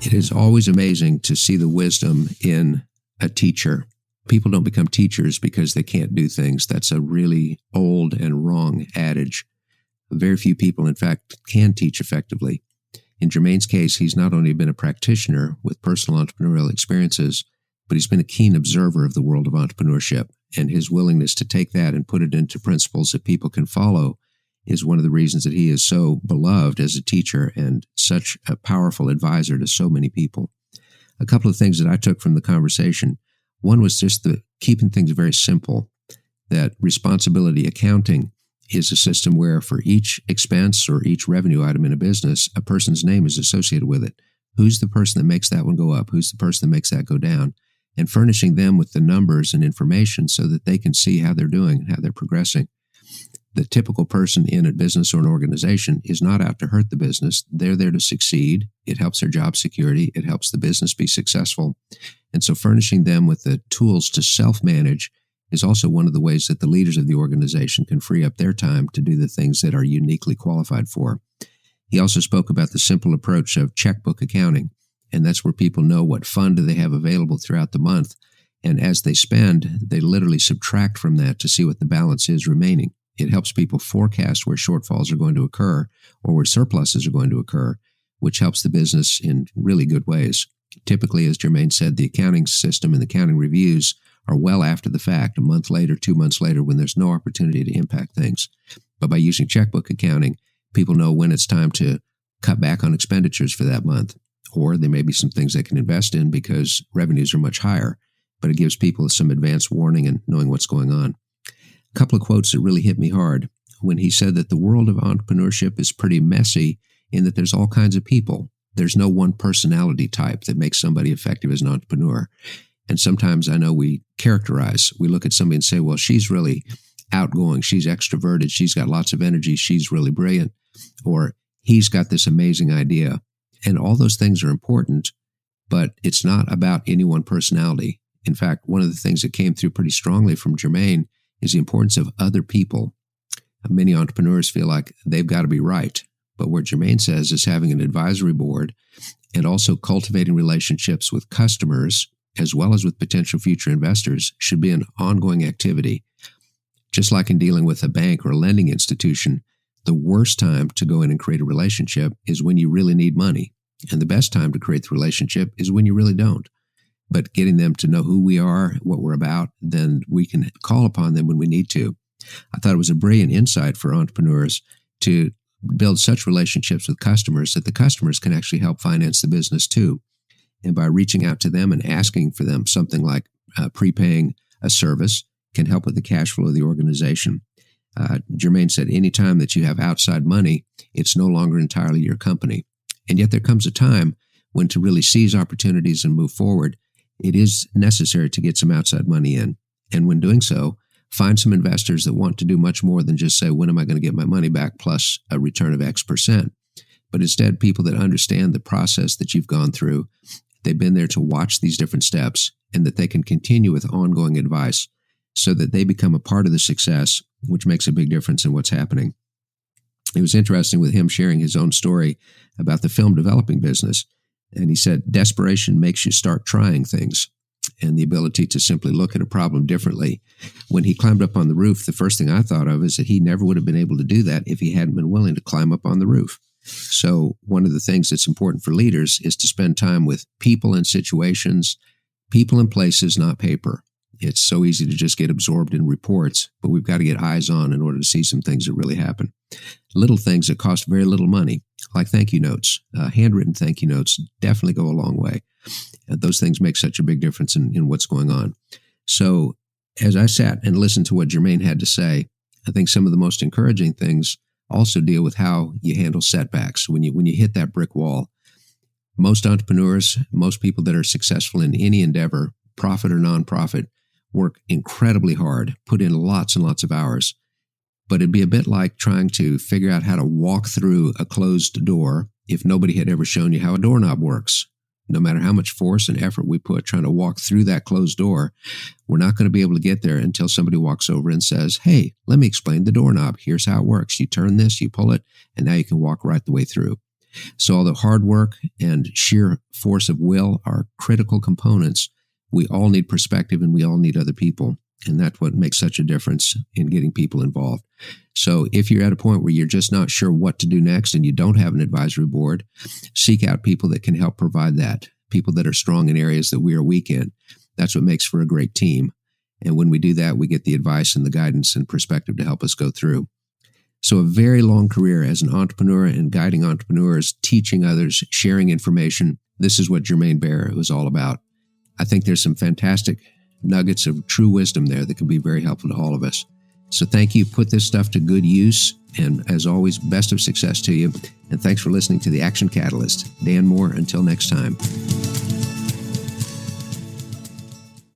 It is always amazing to see the wisdom in a teacher. People don't become teachers because they can't do things. That's a really old and wrong adage. Very few people, in fact, can teach effectively. In Germain's case, he's not only been a practitioner with personal entrepreneurial experiences, but he's been a keen observer of the world of entrepreneurship, and his willingness to take that and put it into principles that people can follow is one of the reasons that he is so beloved as a teacher and such a powerful advisor to so many people. A couple of things that I took from the conversation. One was just the keeping things very simple, that responsibility accounting is a system where for each expense or each revenue item in a business, a person's name is associated with it. Who's the person that makes that one go up? Who's the person that makes that go down? And furnishing them with the numbers and information so that they can see how they're doing and how they're progressing. The typical person in a business or an organization is not out to hurt the business. They're there to succeed. It helps their job security. It helps the business be successful. And so furnishing them with the tools to self-manage is also one of the ways that the leaders of the organization can free up their time to do the things that are uniquely qualified for. He also spoke about the simple approach of checkbook accounting, and that's where people know what fund do they have available throughout the month. And as they spend, they literally subtract from that to see what the balance is remaining. It helps people forecast where shortfalls are going to occur or where surpluses are going to occur, which helps the business in really good ways. Typically, as Germain said, the accounting system and the accounting reviews are well after the fact, a month later, 2 months later, when there's no opportunity to impact things. But by using checkbook accounting, people know when it's time to cut back on expenditures for that month. Or there may be some things they can invest in because revenues are much higher. But it gives people some advance warning and knowing what's going on. A couple of quotes that really hit me hard when he said that the world of entrepreneurship is pretty messy in that there's all kinds of people. There's no one personality type that makes somebody effective as an entrepreneur. And sometimes I know we look at somebody and say, well, she's really outgoing, she's extroverted, she's got lots of energy, she's really brilliant, or he's got this amazing idea. And all those things are important, but it's not about any one personality. In fact, one of the things that came through pretty strongly from Germain is the importance of other people. Many entrepreneurs feel like they've got to be right. But what Germain says is having an advisory board and also cultivating relationships with customers as well as with potential future investors should be an ongoing activity. Just like in dealing with a bank or a lending institution, the worst time to go in and create a relationship is when you really need money. And the best time to create the relationship is when you really don't. But getting them to know who we are, what we're about, then we can call upon them when we need to. I thought it was a brilliant insight for entrepreneurs to build such relationships with customers that the customers can actually help finance the business too. And by reaching out to them and asking for them, something like prepaying a service can help with the cash flow of the organization. Germain said, anytime that you have outside money, it's no longer entirely your company. And yet there comes a time when to really seize opportunities and move forward, it is necessary to get some outside money in. And when doing so, find some investors that want to do much more than just say, when am I going to get my money back plus a return of X%? But instead, people that understand the process that you've gone through, they've been there to watch these different steps, and that they can continue with ongoing advice so that they become a part of the success, which makes a big difference in what's happening. It was interesting with him sharing his own story about the film developing business. And he said, desperation makes you start trying things, and the ability to simply look at a problem differently. When he climbed up on the roof, the first thing I thought of is that he never would have been able to do that if he hadn't been willing to climb up on the roof. So one of the things that's important for leaders is to spend time with people and situations, people and places, not paper. It's so easy to just get absorbed in reports, but we've got to get eyes on in order to see some things that really happen. Little things that cost very little money, like thank you notes, handwritten thank you notes, definitely go a long way. Those things make such a big difference in what's going on. So as I sat and listened to what Germain had to say, I think some of the most encouraging things also deal with how you handle setbacks when you hit that brick wall. Most entrepreneurs, most people that are successful in any endeavor, profit or nonprofit, work incredibly hard, put in lots and lots of hours. But it'd be a bit like trying to figure out how to walk through a closed door if nobody had ever shown you how a doorknob works. No matter how much force and effort we put trying to walk through that closed door, we're not going to be able to get there until somebody walks over and says, hey, let me explain the doorknob. Here's how it works. You turn this, you pull it, and now you can walk right the way through. So although hard work and sheer force of will are critical components, we all need perspective and we all need other people. And that's what makes such a difference in getting people involved. So if you're at a point where you're just not sure what to do next and you don't have an advisory board, seek out people that can help provide that, people that are strong in areas that we are weak in. That's what makes for a great team. And when we do that, we get the advice and the guidance and perspective to help us go through. So a very long career as an entrepreneur and guiding entrepreneurs, teaching others, sharing information. This is what Germain Böer was all about. I think there's some fantastic nuggets of true wisdom there that can be very helpful to all of us. So thank you. Put this stuff to good use. And as always, best of success to you. And thanks for listening to The Action Catalyst. Dan Moore, until next time.